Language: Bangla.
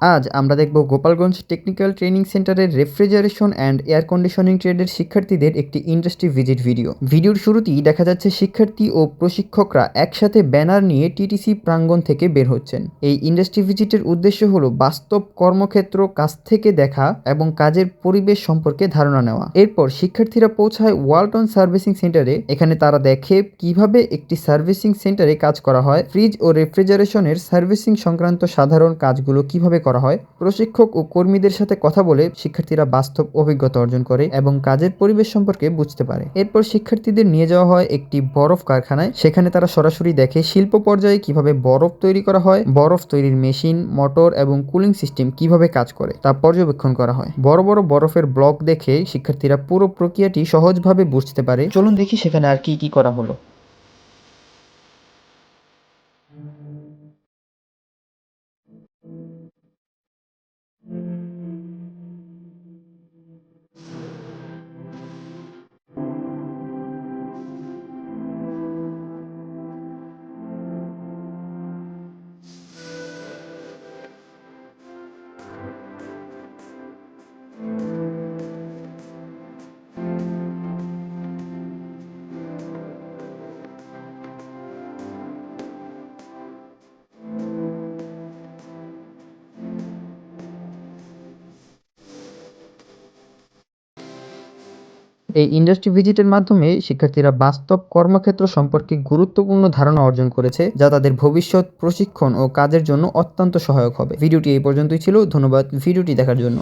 আজ আমরা দেখব গোপালগঞ্জ টেকনিক্যাল ট্রেনিং সেন্টারের রেফ্রিজারেশন অ্যান্ড এয়ার কন্ডিশনিং ট্রেডের শিক্ষার্থীদের একটি ইন্ডাস্ট্রি ভিজিট ভিডিও। ভিডিওর শুরুতেই দেখা যাচ্ছে শিক্ষার্থী ও প্রশিক্ষকরা একসাথে ব্যানার নিয়ে টিটিসি প্রাঙ্গণ থেকে বের হচ্ছেন। এই ইন্ডাস্ট্রি ভিজিটের উদ্দেশ্য হলো বাস্তব কর্মক্ষেত্র কাছ থেকে দেখা এবং কাজের পরিবেশ সম্পর্কে ধারণা নেওয়া। এরপর শিক্ষার্থীরা পৌঁছায় ওয়ালটন সার্ভিসিং সেন্টারে। এখানে তারা দেখে কিভাবে একটি সার্ভিসিং সেন্টারে কাজ করা হয়, ফ্রিজ ও রেফ্রিজারেশনের সার্ভিসিং সংক্রান্ত সাধারণ কাজগুলো কিভাবে করা হয়। প্রশিক্ষক ও কর্মীদের সাথে কথা বলে শিক্ষার্থীরা বাস্তব অভিজ্ঞতা অর্জন করে এবং কাজের পরিবেশ সম্পর্কে বুঝতে পারে। এরপর শিক্ষার্থীদের নিয়ে যাওয়া হয় একটি বরফ কারখানায়। সেখানে তারা সরাসরি দেখে শিল্প পর্যায়ে কিভাবে বরফ তৈরি করা হয়, বরফ তৈরির মেশিন, মোটর এবং কুলিং সিস্টেম কিভাবে কাজ করে তা পর্যবেক্ষণ করা হয়। বড় বড় বরফের ব্লক দেখে শিক্ষার্থীরা পুরো প্রক্রিয়াটি সহজভাবে বুঝতে পারে। চলুন দেখি সেখানে আর কি কি করা হলো। এই ইন্ডাস্ট্রি ভিজিটের মাধ্যমে শিক্ষার্থীরা বাস্তব কর্মক্ষেত্র সম্পর্কে গুরুত্বপূর্ণ ধারণা অর্জন করেছে, যা তাদের ভবিষ্যৎ প্রশিক্ষণ ও কাজের জন্য অত্যন্ত সহায়ক হবে। ভিডিওটি এই পর্যন্তই ছিল। ধন্যবাদ ভিডিওটি দেখার জন্য।